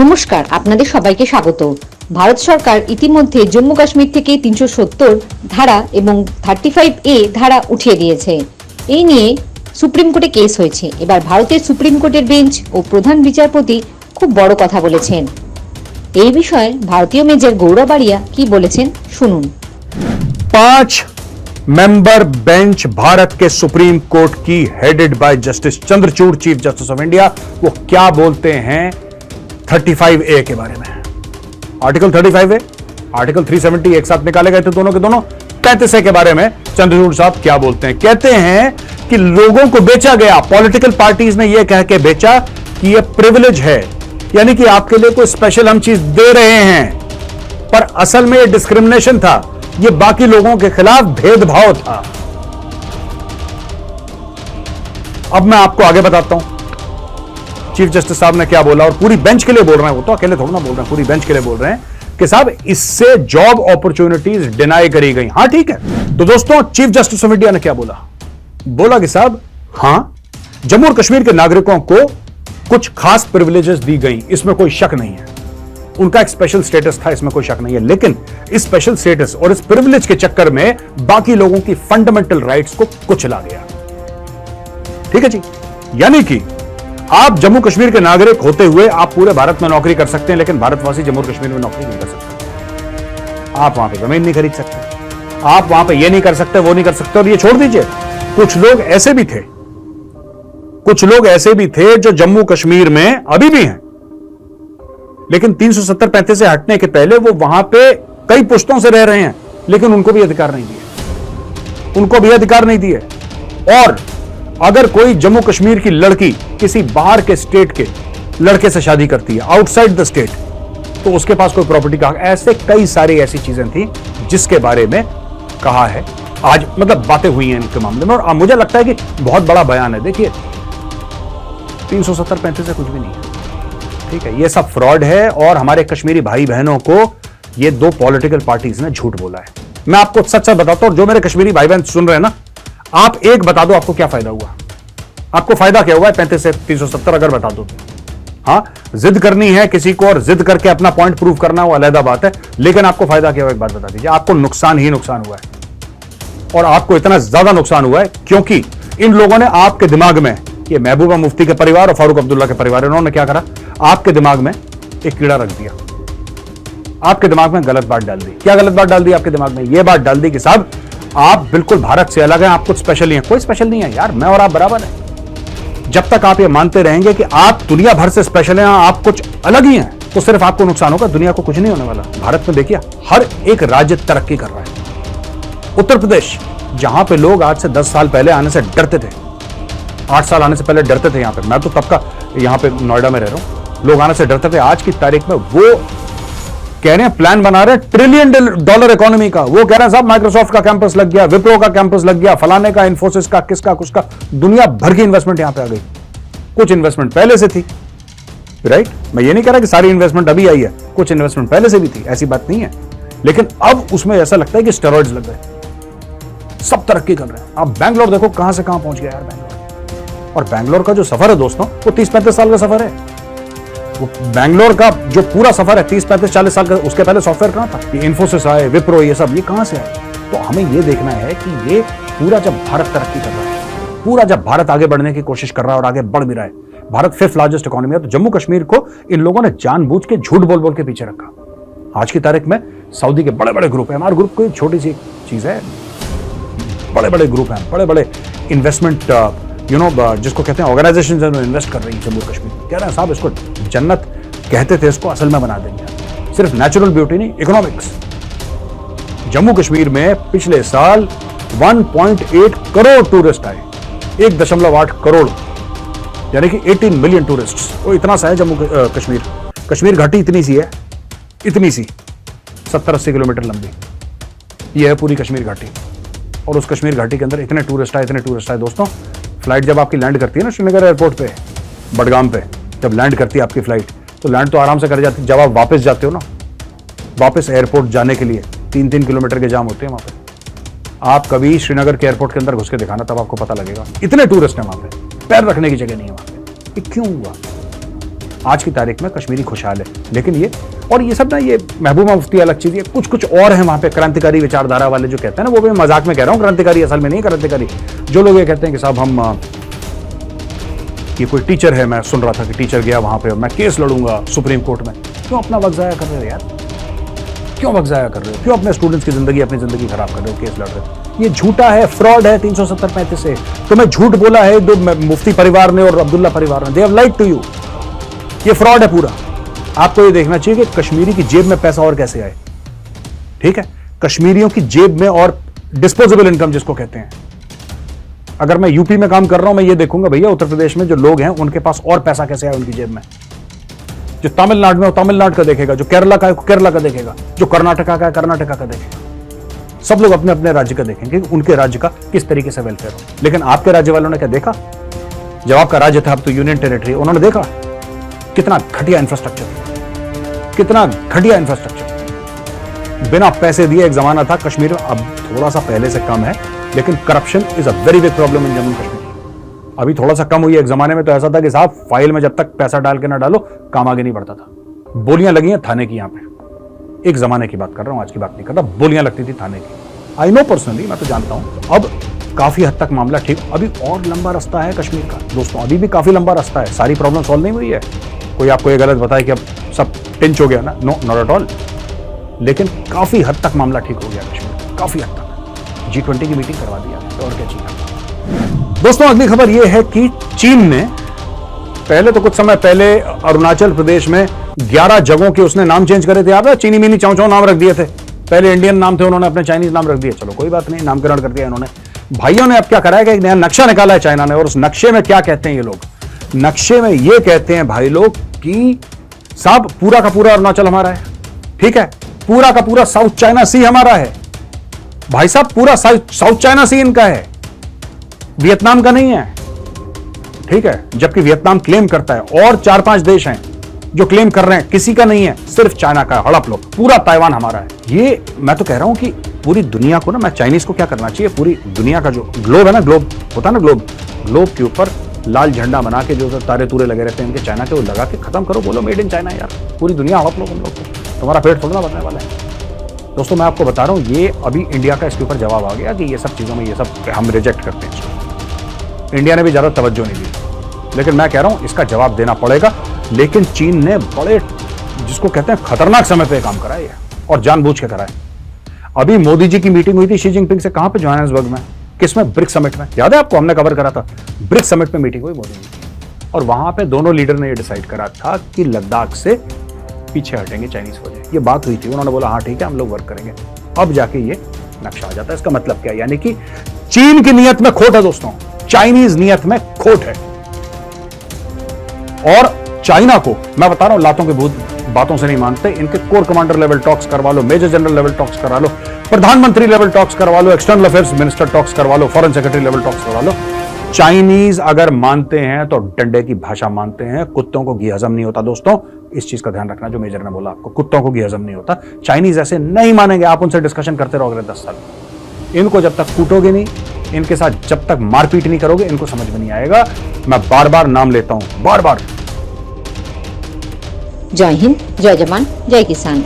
নমস্কার, আপনাদের সবাইকে স্বাগত। ভারত সরকার ইতিমধ্যে জম্মু কাশ্মীর থেকে 370 ধারা এবং 35A ধারা উঠিয়ে দিয়েছে। এই নিয়ে সুপ্রিম কোর্টে কেস হয়েছে। এবার ভারতের সুপ্রিম কোর্টের বেঞ্চ ও প্রধান বিচারপতি খুব বড় কথা বলেছেন। এই বিষয়ে ভারতীয় মেজর গৌরব আরিয়া কি বলেছেন শুনুন। 5 मेंबर बेंच भारत के सुप्रीम कोर्ट की headed by justice Chandrachud, chief justice of India, वो क्या बोलते हैं 35A के बारे में। आर्टिकल 35A, आर्टिकल 370 एक साथ निकाले गए थे दोनों के दोनों। 35A के बारे में चंद्रचूड़ साहब क्या बोलते हैं? कहते हैं कि लोगों को बेचा गया, पॉलिटिकल पार्टीज ने यह कह के बेचा कि यह प्रिविलेज है, यानी कि आपके लिए कोई स्पेशल हम चीज दे रहे हैं, पर असल में यह डिस्क्रिमिनेशन था, ये बाकी लोगों के खिलाफ भेदभाव था। अब मैं आपको आगे बताता हूं चीफ जस्टिस साहब ने क्या बोला, और पूरी बेंच के लिए बोल रहे हैं, वो तो अकेले थोड़ा ना बोल रहे हैं, पूरी बेंच के लिए बोल रहे हैं कि साहब इससे जॉब अपॉर्चुनिटीज डिनाई करी गई। हां ठीक है, तो दोस्तों चीफ जस्टिस ऑफ इंडिया ने क्या बोला? बोला कि साहब हां, जम्मू और कश्मीर के नागरिकों को कुछ खास प्रिविलेजेस दी गई, इसमें कोई शक नहीं है, उनका एक स्पेशल स्टेटस था, इसमें कोई शक नहीं है, लेकिन इस स्पेशल स्टेटस और इस प्रिविलेज के चक्कर में बाकी लोगों की फंडामेंटल राइट्स को कुचला गया। ठीक है जी, यानी कि आप जम्मू कश्मीर के नागरिक होते हुए आप पूरे भारत में नौकरी कर सकते हैं, लेकिन भारतवासी जम्मू कश्मीर में नौकरी नहीं कर सकते। आप वहां पे जमीन नहीं खरीद सकते, आप वहां पे ये नहीं कर सकते, वो नहीं कर सकते। और ये छोड़ दीजिए, कुछ लोग ऐसे भी थे, जो जम्मू कश्मीर में अभी भी हैं, लेकिन 370-35 से हटने के पहले वो वहां पे कई पुश्तों से रह रहे हैं, लेकिन उनको भी अधिकार नहीं दिए। और अगर कोई जम्मू कश्मीर की लड़की किसी बाहर के स्टेट के लड़के से शादी करती है, आउटसाइड द स्टेट, तो उसके पास कोई प्रॉपर्टी का, ऐसे कई सारी ऐसी चीजें थी जिसके बारे में कहा है आज, मतलब बातें हुई हैं इनके मामले में। और मुझे लगता है कि बहुत बड़ा बयान है। देखिए 370-35 से कुछ भी नहीं है, ठीक है, ये सब फ्रॉड है, और हमारे कश्मीरी भाई बहनों को ये दो पॉलिटिकल पार्टीज ने झूठ बोला है। मैं आपको सच सच बताता हूं, जो मेरे कश्मीरी भाई बहन सुन रहे हैं ना, आप एक बता दो आपको क्या फायदा हुआ, आपको फायदा क्या हुआ है 35 से 370 अगर बता दो तो। हाँ, जिद करनी है किसी को और जिद करके अपना पॉइंट प्रूव करना, वो अलग बात है, लेकिन आपको फायदा क्या हुआ एक बात बता दीजिए। आपको नुकसान ही नुकसान हुआ है, और आपको इतना ज्यादा नुकसान हुआ है क्योंकि इन लोगों ने आपके दिमाग में, ये महबूबा मुफ्ती के परिवार और फारूक अब्दुल्ला के परिवार, इन्होंने क्या करा, आपके दिमाग में एक कीड़ा रख दिया, आपके दिमाग में गलत बात डाल दी। क्या गलत बात डाल दी आपके दिमाग में? यह बात डाल दी कि साहब आप बिल्कुल भारत से अलग हैं, आप कुछ स्पेशल नहीं है। कोई स्पेशल नहीं है यार, मैं और आप बराबर हैं। जब तक आप ये मानते रहेंगे कि आप दुनिया भर से स्पेशल हैं, आप कुछ अलग ही हैं, तो सिर्फ आपको नुकसान होगा, दुनिया को कुछ नहीं होने वाला। भारत में देखिए हर एक राज्य तरक्की कर रहा है। उत्तर प्रदेश, जहां पे लोग आज से 10 साल पहले आने से डरते थे, 8 साल आने से पहले डरते थे, यहां पे मैं तो तब का यहां पे नोएडा में रह रहा हूं, लोग आने से डरते थे, आज की तारीख में वो कह रहे हैं, प्लान बना रहे हैं $1 ट्रिलियन इकोनॉमी का। वो कह रहे हैं साहब माइक्रोसॉफ्ट का कैंपस लग गया, विप्रो का कैंपस लग गया, फलाने का, इन्फोसिस का, किसका कुछ का, दुनिया भर की इन्वेस्टमेंट यहां पे आ गई। कुछ इन्वेस्टमेंट पहले से थी, राइट, मैं ये नहीं कह रहा कि सारी इन्वेस्टमेंट अभी आई है, कुछ इन्वेस्टमेंट पहले से भी थी, ऐसी बात नहीं है, लेकिन अब उसमें ऐसा लगता है कि स्टेरॉइड्स लग गए, सब तरक्की कर रहे हैं। आप बैंगलोर देखो कहां से कहां पहुंच गया यार बैंगलोर। और बैंगलोर का जो सफर है दोस्तों, वो 30-35 साल का सफर है। वो बैंगलोर का जो पूरा सफर है 30-35-40 साल का, उसके पहले सॉफ्टवेयर कहां था, ये इन्फोसिस आए, विप्रो, ये सब, ये कहां से आए? तो हमें ये देखना है कि ये पूरा जब भारत तरक्की कर रहा है, पूरा जब भारत आगे बढ़ने की कोशिश कर रहा है और आगे बढ़ भी रहा है, भारत 5th लार्जेस्ट इकोनॉमी है, तो जम्मू कश्मीर को इन लोगों ने जानबूझ के झूठ बोल बोल के पीछे रखा। आज की तारीख में सऊदी के बड़े बड़े ग्रुप है, हमारे ग्रुप कोई छोटी सी चीज है, बड़े बड़े ग्रुप हैं, बड़े बड़े इन्वेस्टमेंट जिसको कहते हैं ऑर्गेनाइजेशन इन्वेस्ट कर रही है जम्मू कश्मीर। कह रहे हैं साहब इसको जन्नत कहते थे, इसको असल में बना देंगे, सिर्फ नेचुरल ब्यूटी नहीं, इकोनॉमिक्स। जम्मू कश्मीर में पिछले साल 1.8 करोड़ टूरिस्ट आए, 1.8 करोड़, यानी कि 18 मिलियन टूरिस्ट। वो इतना सा है जम्मू कश्मीर। कश्मीर घाटी इतनी सी है, इतनी सी 70-80 किलोमीटर लंबी, ये है पूरी कश्मीर घाटी। और उस कश्मीर घाटी के अंदर इतने टूरिस्ट आए दोस्तों। फ्लाइट जब आपकी लैंड करती है ना श्रीनगर एयरपोर्ट पे, बडगाम पे, जब लैंड करती है आपकी फ्लाइट, तो लैंड तो आराम से कर जाती है। जब आप वापस जाते हो ना, वापस एयरपोर्ट जाने के लिए 3-3 किलोमीटर के जाम होते हैं वहां पे। आप कभी श्रीनगर के एयरपोर्ट के अंदर घुस के दिखाना, तब आपको पता लगेगा, इतने टूरिस्ट हैं वहां पे, पैर रखने की जगह नहीं है वहां पे। ये क्यों हुआ? आज की तारीख में कश्मीरी खुशहाल है। लेकिन ये और ये सब ना, ये महबूबा मुफ्ती अलग चीज है, कुछ कुछ और है वहां पे क्रांतिकारी विचारधारा वाले जो कहते हैं ना, वो भी मजाक में कह रहा हूं, क्रांतिकारी असल में नहीं क्रांतिकारी। जो लोग ये कहते हैं कि साहब हम ये कोई टीचर है, मैं सुन रहा था कि टीचर गया वहां पे, मैं केस लड़ूंगा सुप्रीम कोर्ट में। क्यों अपना वक्त जाया कर रहे हो यार? क्यों वक्त जाया कर रहे हो? क्यों अपने स्टूडेंट्स की जिंदगी, अपनी जिंदगी खराब कर रहे हो, केस लड़ रहे हो? ये झूठा है, फ्रॉड है 370-35 से। तुम्हें झूठ बोला है दो मुफ्ती परिवार ने और अब्दुल्ला परिवार ने, they have lied to you. ये फ्रॉड है पूरा। आपको ये देखना चाहिए कि कश्मीरी की जेब में पैसा और कैसे आए। ठीक है, कश्मीरियों की जेब में और डिस्पोजेबल इनकम जिसको कहते हैं। अगर मैं यूपी में काम कर रहा हूं, मैं ये देखूंगा भैया उत्तर प्रदेश में जो लोग हैं उनके पास और पैसा कैसे आए उनकी जेब में। जो तमिलनाडु में तमिलनाडु का देखेगा, जो केरला का है केरला का देखेगा, जो कर्नाटका का है कर्नाटका का देखेगा। सब लोग अपने अपने राज्य का देखेंगे कि उनके राज्य का किस तरीके से वेलफेयर हो। लेकिन आपके राज्य वालों ने क्या देखा? जब आपका राज्य था, अब तो यूनियन टेरिटरी, उन्होंने देखा कितना घटिया इंफ्रास्ट्रक्चर, कितना घटिया इंफ्रास्ट्रक्चर। बिना पैसे दिए एक जमाना था कश्मीर में, अब थोड़ा सा पहले से कम है, लेकिन corruption is a very big problem in Jammu Kashmir. अभी थोड़ा सा कम हुई है। एक जमाने में तो ऐसा था कि साहब फाइल में जब तक पैसा डाल के ना डालो काम आगे नहीं बढ़ता था। बोलियां लगी हैं थाने की, यहां पे एक जमाने की बात कर रहा हूं, आज की बात नहीं कर रहा। बोलियां लगती थी थाने की, आई नो पर्सनली, मैं तो जानता हूं। अब काफी हद तक मामला ठीक, अभी और लंबा रास्ता है कश्मीर का दोस्तों, अभी भी काफी लंबा रास्ता है। सारी प्रॉब्लम सॉल्व नहीं हुई है। कोई आपको ये गलत बताए कि अब सब टिंच हो गया ना, नो नॉट एट ऑल। लेकिन काफी हद तक मामला ठीक हो गया कश्मीर, काफी हद तक। G20 की मीटिंग करवा दिया तो और क्या चाहिए। दोस्तों अगली खबर यह है कि चीन ने पहले तो कुछ समय पहले अरुणाचल प्रदेश में 11 जगहों के उसने नाम चेंज करे थे। आप चीनी मीनी चाव चाव नाम रख दिए थे। पहले इंडियन नाम थे, उन्होंने अपने चाइनीज नाम रख दिए। चलो कोई बात नहीं, नामकरण कर दिया इन्होंने। भाइयों ने अब क्या करा है कि एक नया नक्शा निकाला है चाइना ने, और उस नक्शे में क्या कहते हैं ये लोग? नक्शे में ये कहते हैं भाई लोग कि साहब पूरा का पूरा अरुणाचल हमारा है, ठीक है, पूरा का पूरा साउथ चाइना सी हमारा है। भाई साहब पूरा साउथ चाइना सी इनका है, वियतनाम का नहीं है, ठीक है। जबकि वियतनाम क्लेम करता है, और 4-5 देश हैं जो क्लेम कर रहे हैं, किसी का नहीं है, सिर्फ चाइना का। हड़प लो, पूरा ताइवान हमारा है। ये मैं तो कह रहा हूं कि पूरी दुनिया को ना, मैं चाइनीज को क्या करना चाहिए, पूरी दुनिया का जो ग्लोब है ना, ग्लोब होता है ना, ग्लोब के ऊपर लाल झंडा बना के जो तारे तूरे लगे रहते हैं इनके चाइना के, वो लगा के खत्म करो, बोलो मेड इन चाइना यार। पूरी दुनिया हड़प लो तुम लोग को, तुम्हारा पेट थोड़ा बनने वाला है। दोस्तों मैं आपको बता रहा हूं, ये अभी इंडिया का इसके ऊपर जवाब आ गया कि ये सब चीजों में, ये सब हम रिजेक्ट करते हैं इसको। इंडिया ने भी ज्यादा तवज्जो नहीं दी, लेकिन मैं कह रहा हूं इसका जवाब देना पड़ेगा। लेकिन चीन ने बड़े, जिसको कहते हैं खतरनाक समय पे काम करा है, और जानबूझ के करा है। अभी मोदी जी की मीटिंग हुई थी शी जिनपिंग से, कहां पे? जोहान्सबर्ग में। किसमें? ब्रिक्स समिट में। याद है आपको, हमने कवर करा था। ब्रिक्स समिट में मीटिंग हुई मोदी जी, और वहां पे दोनों लीडर ने ये डिसाइड करा था कि लद्दाख से पीछे हटेंगे चाइनीज फौजें। ये बात हुई थी, उन्होंने बोला हाँ ठीक है हम लोग वर्क करेंगे। अब जाके ये नक्शा आ जाता है। इसका मतलब क्या है? यानी कि चीन की नीयत में खोट है दोस्तों, चाइनीज नीयत में खोट है। और चाइना को मैं बता रहा हूं, लातों के भूत बातों से नहीं मानते। इनके कोर कमांडर लेवल टॉक्स करवा लो, मेजर जनरल लेवल टॉक्स करवा लो, प्रधानमंत्री लेवल टॉक्स करवा लो, एक्सटर्नल अफेयर्स मिनिस्टर टॉक्स करवा लो, फॉरेन सेक्रेटरी लेवल टॉक्स करवा लो। चाइनीज अगर मानते हैं तो डंडे की भाषा मानते हैं। कुत्तों को घी हजम नहीं होता दोस्तों, इस चीज का ध्यान रखना जो मेजर ने बोला आपको, कुत्तों को घी हजम नहीं होता। चाइनीज ऐसे नहीं मानेंगे। आप उनसे डिस्कशन करते रहोगे 10 साल, इनको जब तक कूटोगे नहीं, इनके साथ जब तक मारपीट नहीं करोगे, इनको समझ में नहीं आएगा। मैं बार बार नाम लेता हूं, बार बार। जय हिंद, जय जवान, जय किसान।